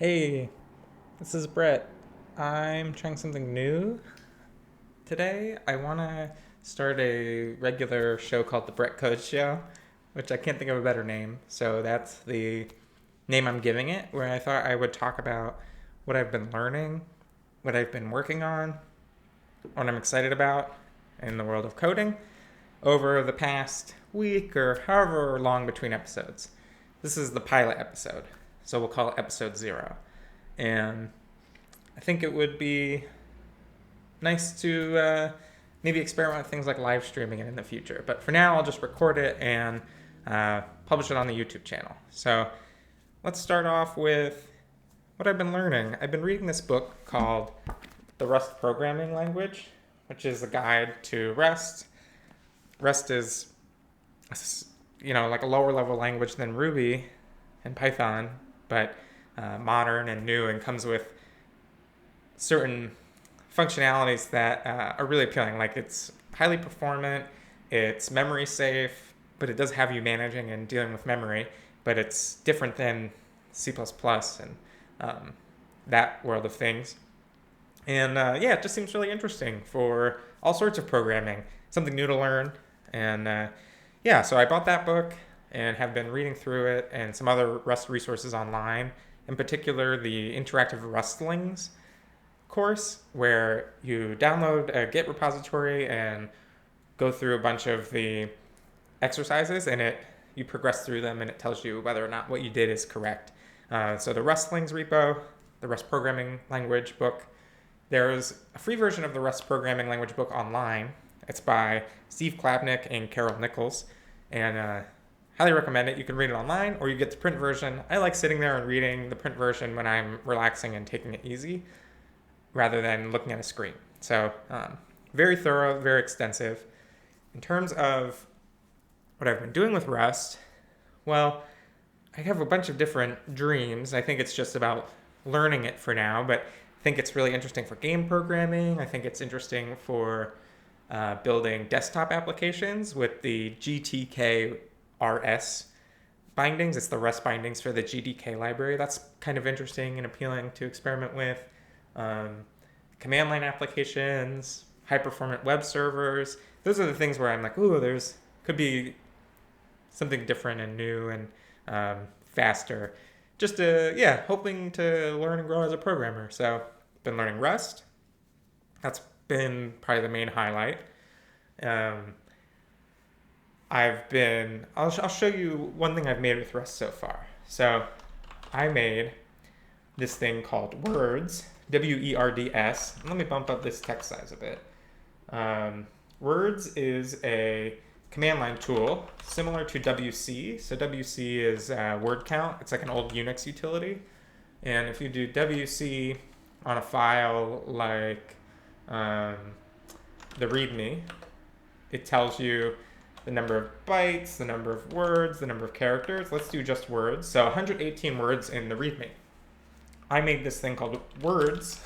Hey, this is Brett. I'm trying something new today. I want to start a regular show called The Brett Code Show, which I can't think of a better name. So that's the name I'm giving it, where I thought I would talk about what I've been learning, what I've been working on, what I'm excited about in the world of coding over the past week or however long between episodes. This is the pilot episode, so we'll call it episode 0. And I think it would be nice to maybe experiment with things like live streaming it in the future. But for now, I'll just record it and publish it on the YouTube channel. So let's start off with what I've been learning. I've been reading this book called The Rust Programming Language, which is a guide to Rust. Rust is, like a lower level language than Ruby and Python, but modern and new and comes with certain functionalities that are really appealing. Like it's highly performant, it's memory safe, but it does have you managing and dealing with memory, but it's different than C++ and that world of things. And it just seems really interesting for all sorts of programming, something new to learn. And so I bought that book and have been reading through it and some other Rust resources online, in particular the Interactive Rustlings course, where you download a Git repository and go through a bunch of the exercises, and you progress through them, and it tells you whether or not what you did is correct. So the Rustlings repo, the Rust programming language book, there's a free version of the Rust programming language book online. It's by Steve Klabnik and Carol Nichols, and highly recommend it. You can read it online, or you get the print version. I like sitting there and reading the print version when I'm relaxing and taking it easy, rather than looking at a screen. So very thorough, very extensive. In terms of what I've been doing with Rust, well, I have a bunch of different dreams. I think it's just about learning it for now, but I think it's really interesting for game programming. I think it's interesting for building desktop applications with the GTK RS bindings. It's the Rust bindings for the GDK library. That's kind of interesting and appealing to experiment with. Command line applications, high performant web servers. Those are the things where I'm like, ooh, could be something different and new and faster. Just hoping to learn and grow as a programmer. So, been learning Rust. That's been probably the main highlight. I'll show you one thing I've made with Rust so far. So, I made this thing called Words, Werds. Let me bump up this text size a bit. Words is a command line tool similar to WC. So WC is word count. It's like an old Unix utility. And if you do WC on a file like the README, it tells you the number of bytes, the number of words, the number of characters. Let's do just words. So 118 words in the README. I made this thing called Words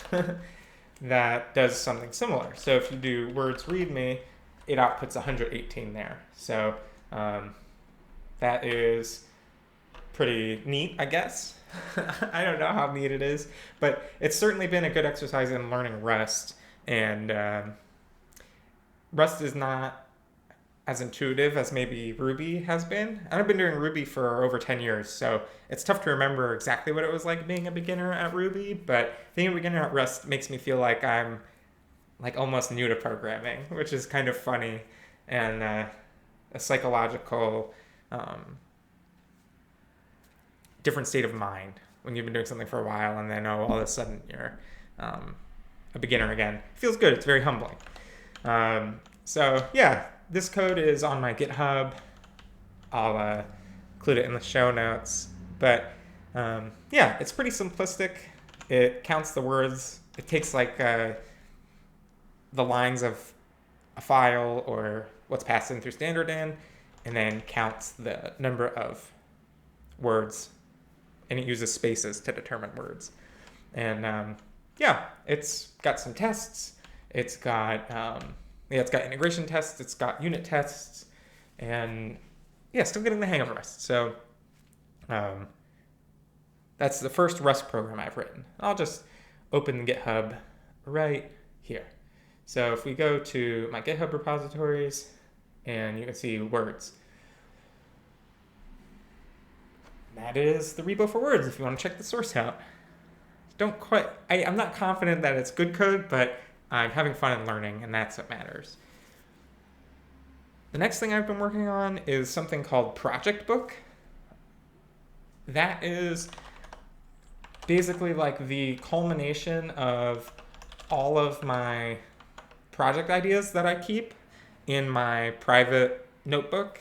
that does something similar. So if you do Words README, it outputs 118 there. So that is pretty neat, I guess. I don't know how neat it is, but it's certainly been a good exercise in learning Rust. And Rust is not as intuitive as maybe Ruby has been. And I've been doing Ruby for over 10 years, so it's tough to remember exactly what it was like being a beginner at Ruby, but being a beginner at Rust makes me feel like I'm like almost new to programming, which is kind of funny and a psychological different state of mind when you've been doing something for a while and then all of a sudden you're a beginner again. It feels good. It's very humbling. This code is on my GitHub. I'll include it in the show notes. But it's pretty simplistic. It counts the words. It takes the lines of a file or what's passed in through standard in, and then counts the number of words. And it uses spaces to determine words. And it's got some tests. It's got integration tests, it's got unit tests, and still getting the hang of Rust. So That's the first Rust program I've written. I'll just open GitHub right here. So if we go to my GitHub repositories, and you can see words. That is the repo for words if you want to check the source out. I'm not confident that it's good code, but I'm having fun and learning, and that's what matters. The next thing I've been working on is something called Projectbook. That is basically like the culmination of all of my project ideas that I keep in my private notebook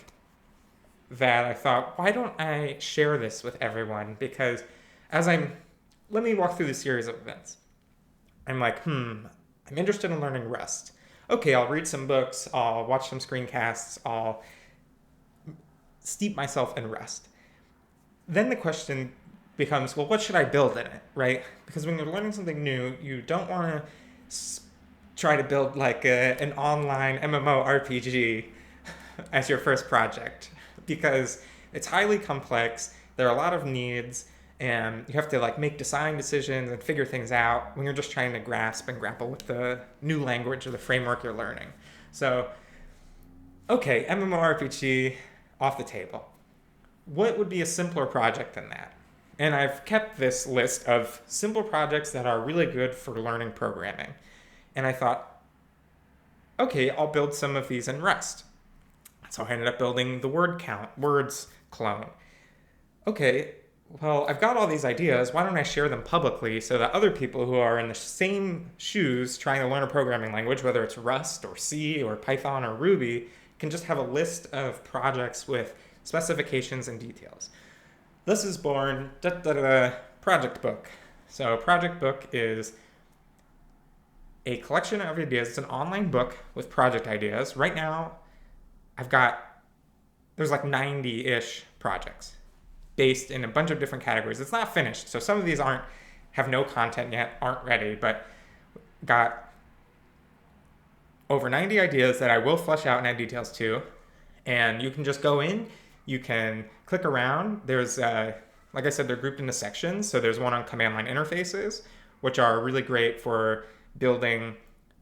that I thought, why don't I share this with everyone? Because let me walk through the series of events. I'm like, I'm interested in learning Rust. Okay, I'll read some books, I'll watch some screencasts, I'll steep myself in Rust. Then the question becomes, well, what should I build in it, right? Because when you're learning something new, you don't want to try to build like an online MMORPG as your first project, because it's highly complex, there are a lot of needs, and you have to like make design decisions and figure things out when you're just trying to grasp and grapple with the new language or the framework you're learning. So, okay, MMORPG off the table. What would be a simpler project than that? And I've kept this list of simple projects that are really good for learning programming. And I thought, okay, I'll build some of these in Rust. So I ended up building the words clone. Okay, well, I've got all these ideas. Why don't I share them publicly so that other people who are in the same shoes trying to learn a programming language, whether it's Rust or C or Python or Ruby, can just have a list of projects with specifications and details. This is born Projectbook. So Projectbook is a collection of ideas. It's an online book with project ideas. Right now, there's like 90-ish projects based in a bunch of different categories. It's not finished, so some of these have no content yet, aren't ready, but got over 90 ideas that I will flesh out and add details to. And you can just go in, you can click around. There's, like I said, they're grouped into sections. So there's one on command line interfaces, which are really great for building,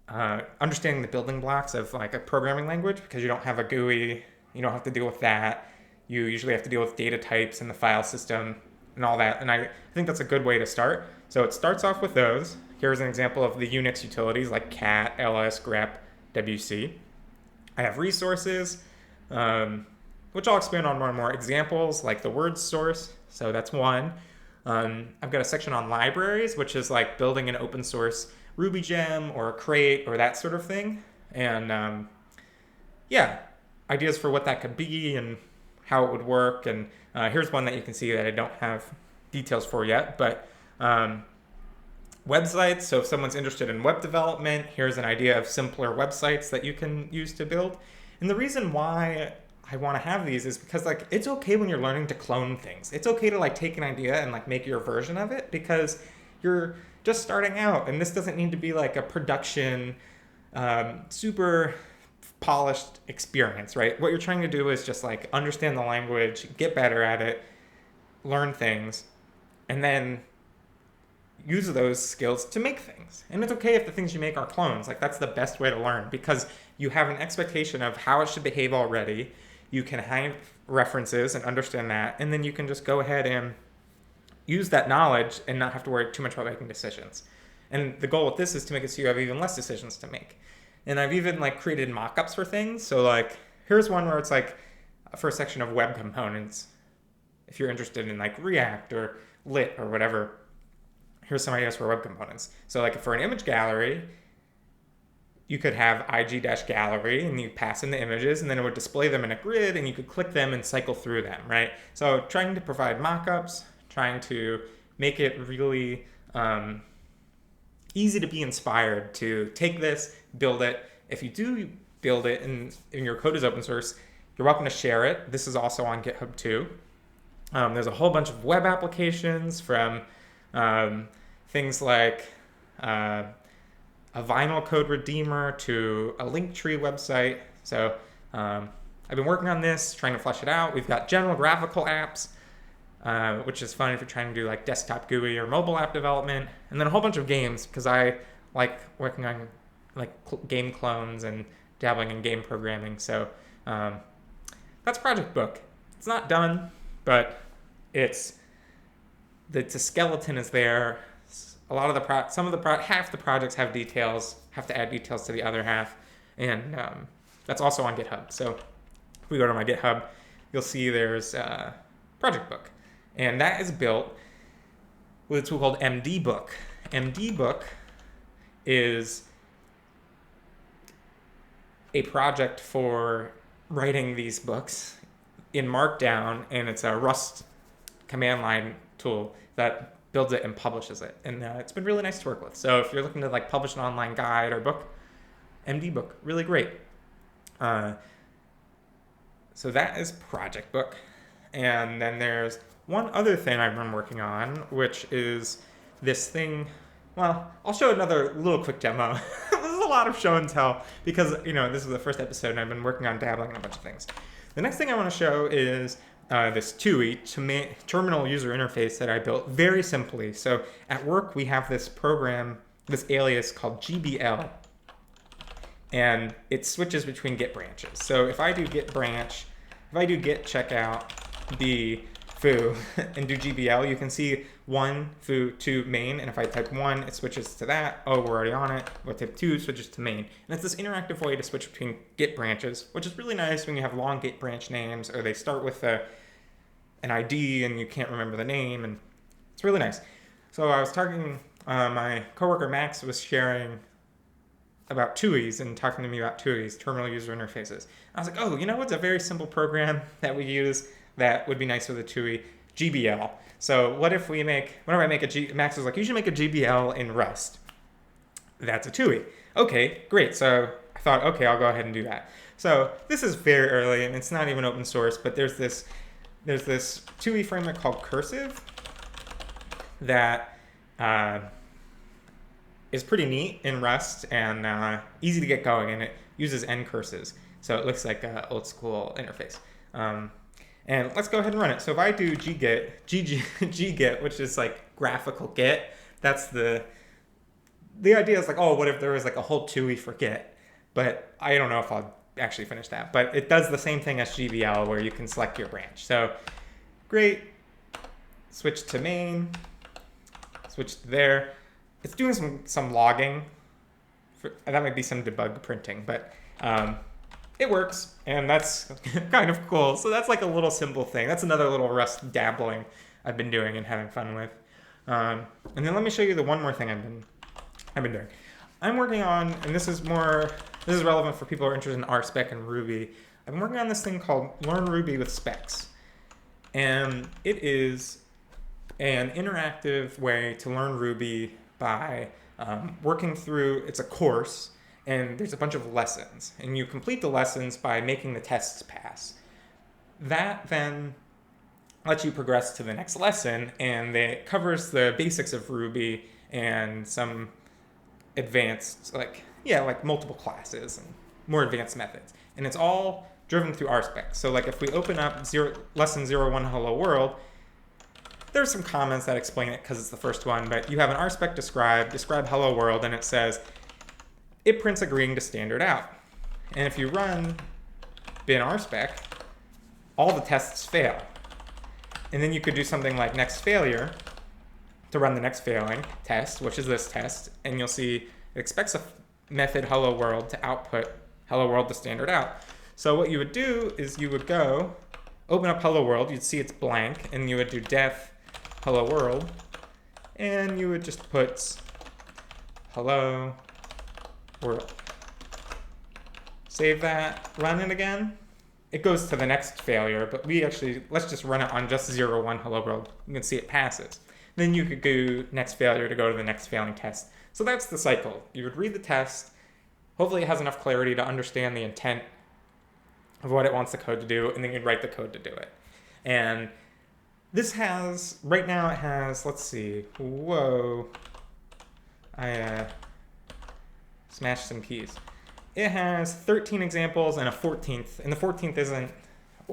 understanding the building blocks of like a programming language, because you don't have a GUI, you don't have to deal with that. You usually have to deal with data types in the file system and all that. And I think that's a good way to start. So it starts off with those. Here's an example of the Unix utilities like cat, ls, grep, wc. I have resources, which I'll expand on more and more. Examples like the word source. So that's one. I've got a section on libraries, which is like building an open source Ruby gem or a crate or that sort of thing. And ideas for what that could be and how it would work. And here's one that you can see that I don't have details for yet, but websites. So if someone's interested in web development, here's an idea of simpler websites that you can use to build. And the reason why I want to have these is because like it's okay when you're learning to clone things. It's okay to like take an idea and like make your version of it, because you're just starting out, and this doesn't need to be like a production super polished experience, right? What you're trying to do is just like understand the language, get better at it, learn things, and then use those skills to make things. And it's okay if the things you make are clones. Like that's the best way to learn, because you have an expectation of how it should behave already. You can have references and understand that, and then you can just go ahead and use that knowledge and not have to worry too much about making decisions. And the goal with this is to make it so you have even less decisions to make. And I've even like created mock-ups for things. So like here's one where it's like a first section of web components. If you're interested in like React or Lit or whatever, here's some ideas for web components. So like for an image gallery, you could have IG-gallery and you pass in the images, and then it would display them in a grid, and you could click them and cycle through them, right? So trying to provide mock-ups, trying to make it really easy to be inspired to take this, build it. If you do build it and your code is open source, you're welcome to share it. This is also on GitHub too. There's a whole bunch of web applications, from things like a vinyl code redeemer to a Linktree website. So I've been working on this, trying to flesh it out. We've got general graphical apps. which is fun if you're trying to do like desktop GUI or mobile app development. And then a whole bunch of games, because I like working on like game clones and dabbling in game programming. So that's Projectbook. It's not done, but the skeleton is there. A lot of half the projects have details, have to add details to the other half, and that's also on GitHub. So if we go to my GitHub, you'll see there's Projectbook, and that is built with a tool called MDBook. MDBook is a project for writing these books in Markdown, and it's a Rust command line tool that builds it and publishes it. And it's been really nice to work with. So if you're looking to like publish an online guide or book, MDBook, really great. So that is Projectbook. And then there's one other thing I've been working on, which is this thing. Well, I'll show another little quick demo. This is a lot of show and tell because, this is the first episode and I've been working on dabbling in a bunch of things. The next thing I want to show is this TUI, terminal user interface that I built very simply. So at work, we have this program, this alias called GBL, and it switches between Git branches. So if I do Git branch, if I do Git checkout the foo and do GBL, you can see 1 foo 2 main, and if I type 1, it switches to that. Oh, we're already on it. If I type 2, it switches to main. And it's this interactive way to switch between Git branches, which is really nice when you have long Git branch names, or they start with an ID and you can't remember the name, and it's really nice. So I was talking, my coworker Max was sharing about TUIs and talking to me about TUIs, terminal user interfaces. I was like, oh, what's a very simple program that we use that would be nice with a TUI? GBL. So whenever I make Max was like, you should make a GBL in Rust. That's a TUI. Okay, great. So I thought, okay, I'll go ahead and do that. So this is very early and it's not even open source, but there's this TUI framework called Cursive that is pretty neat in Rust and easy to get going, and it uses N curses. So it looks like an old school interface. And let's go ahead and run it. So if I do ggit, which is like graphical Git, that's the idea is like, oh, what if there was like a whole TUI for Git? But I don't know if I'll actually finish that. But it does the same thing as GBL where you can select your branch. So great, switch to main, switch to there. It's doing some logging. That might be some debug printing, but it works, and that's kind of cool. So that's like a little simple thing. That's another little Rust dabbling I've been doing and having fun with. And then let me show you the one more thing I've been doing. I'm working on, and this is relevant for people who are interested in RSpec and Ruby. I've been working on this thing called Learn Ruby with Specs. And it is an interactive way to learn Ruby by working through, it's a course, and there's a bunch of lessons. And you complete the lessons by making the tests pass. That then lets you progress to the next lesson, and it covers the basics of Ruby and some advanced, like multiple classes and more advanced methods. And it's all driven through RSpec. So like if we open up lesson 01 Hello World, there's some comments that explain it because it's the first one, but you have an RSpec describe Hello World, and it says, it prints agreeing to standard out. And if you run bin RSpec, all the tests fail. And then you could do something like next failure to run the next failing test, which is this test, and you'll see it expects a method hello world to output hello world to standard out. So what you would do is you would go open up hello world, you'd see it's blank, and you would do def hello world, and you would just put hello world. Save that, run it again. It goes to the next failure, but let's just run it on just 01 hello world. You can see it passes. Then you could do next failure to go to the next failing test. So that's the cycle. You would read the test. Hopefully it has enough clarity to understand the intent of what it wants the code to do, and then you'd write the code to do it. And this right now it has, let's see, whoa. I smashed some keys. It has 13 examples and a 14th, and the 14th isn't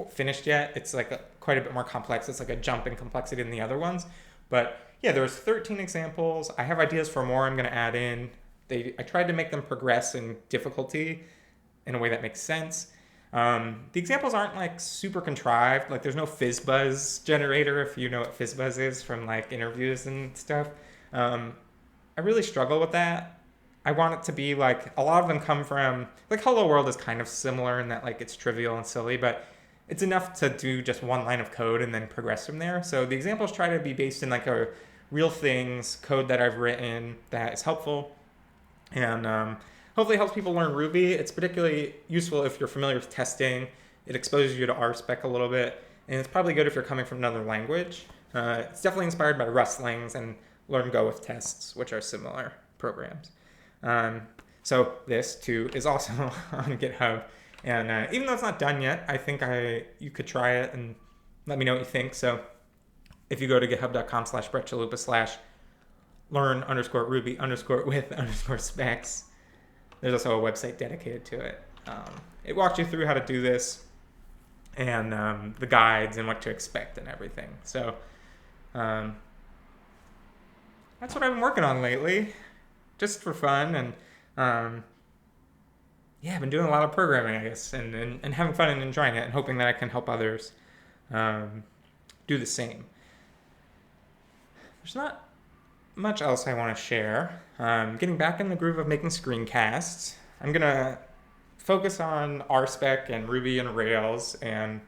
finished yet. It's like quite a bit more complex. It's like a jump in complexity than the other ones. But yeah, there's 13 examples. I have ideas for more I'm going to add in. I tried to make them progress in difficulty in a way that makes sense. The examples aren't like super contrived. Like there's no FizzBuzz generator, if you know what FizzBuzz is from like interviews and stuff. I really struggle with that. I want it to be like, a lot of them come from, like Hello World is kind of similar in that like it's trivial and silly, but it's enough to do just one line of code and then progress from there. So the examples try to be based in like a real things, code that I've written that is helpful, and hopefully helps people learn Ruby. It's particularly useful if you're familiar with testing. It exposes you to RSpec a little bit, and it's probably good if you're coming from another language. It's definitely inspired by Rustlings and Learn Go with tests, which are similar programs. So this too is also on GitHub. And even though it's not done yet, I think you could try it and let me know what you think. So if you go to github.com/BrettChalupa/learn_Ruby_with_specs, there's also a website dedicated to it. It walks you through how to do this and the guides and what to expect and everything. So that's what I've been working on lately, just for fun. And yeah, I've been doing a lot of programming, I guess, and having fun and enjoying it and hoping that I can help others do the same. There's not much else I want to share. Getting back in the groove of making screencasts. I'm going to focus on RSpec and Ruby and Rails and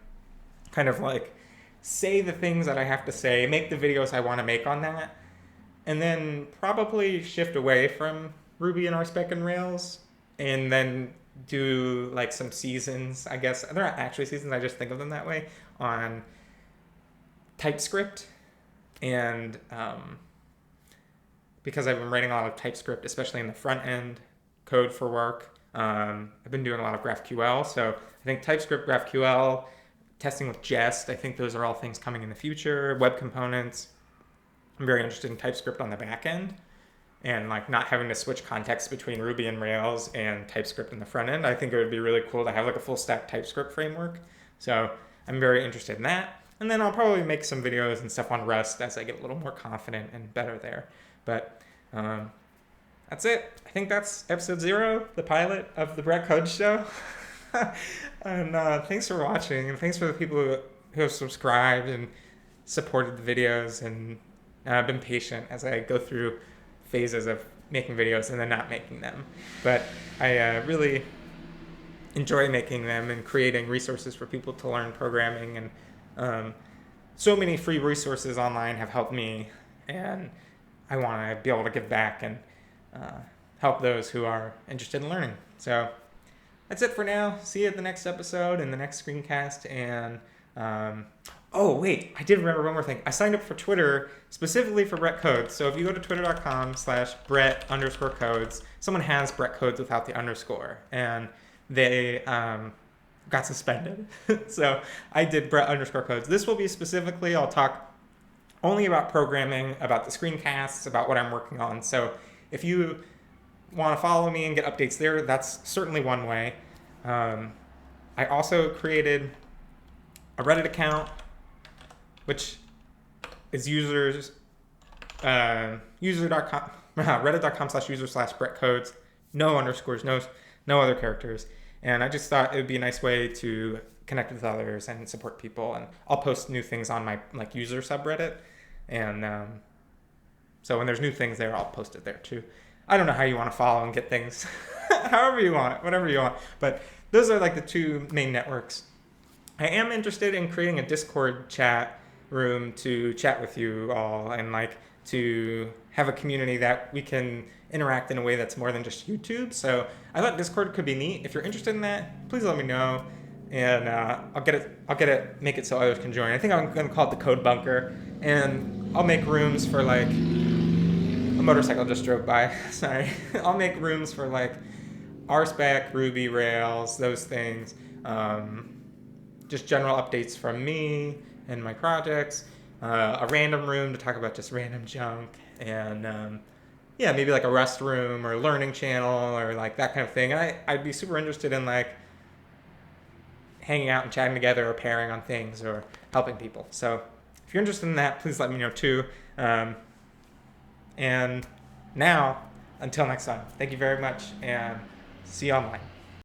kind of like say the things that I have to say, make the videos I want to make on that, and then probably shift away from Ruby and RSpec and Rails, and then do like some seasons, I guess. They're not actually seasons, I just think of them that way, on TypeScript. And because I've been writing a lot of TypeScript, especially in the front end code for work, I've been doing a lot of GraphQL. So I think TypeScript, GraphQL, testing with Jest, I think those are all things coming in the future. Web components. I'm very interested in TypeScript on the back end, and like not having to switch context between Ruby and Rails and TypeScript in the front end. I think it would be really cool to have like a full stack TypeScript framework. So I'm very interested in that. And then I'll probably make some videos and stuff on Rust as I get a little more confident and better there. But that's it. I think that's episode 0, the pilot of the Brett Code Show. And thanks for watching, and thanks for the people who have subscribed and supported the videos and been patient as I go through phases of making videos and then not making them. But I really enjoy making them and creating resources for people to learn programming, and so many free resources online have helped me, and I want to be able to give back and help those who are interested in learning. So that's it for now. See you at the next episode and the next screencast. And oh wait, I did remember one more thing. I signed up for Twitter specifically for Brett Codes. So if you go to twitter.com/Brett_codes, someone has Brett Codes without the underscore, and they got suspended. So I did Brett_codes. This will be specifically, I'll talk only about programming, about the screencasts, about what I'm working on. So if you want to follow me and get updates there, that's certainly one way. I also created a Reddit account, which is reddit.com/user/BrettCodes, no underscores, no other characters. And I just thought it would be a nice way to connect with others and support people. And I'll post new things on my like user subreddit. And so when there's new things there, I'll post it there too. I don't know how you want to follow and get things, however you want, whatever you want. But those are like the two main networks. I am interested in creating a Discord chat room to chat with you all, and like to have a community that we can interact in a way that's more than just YouTube. So I thought Discord could be neat. If you're interested in that, please let me know, and I'll get it, make it so others can join. I think I'm going to call it the Code Bunker, and I'll make rooms for like a motorcycle just drove by. Sorry. I'll make rooms for like RSpec, Ruby, Rails, those things. Just general updates from me and my projects. A random room to talk about just random junk, and yeah, maybe like a Rust room or a learning channel or like that kind of thing. And I'd be super interested in like hanging out and chatting together or pairing on things or helping people. So if you're interested in that, please let me know too. And now, until next time, thank you very much and see you online.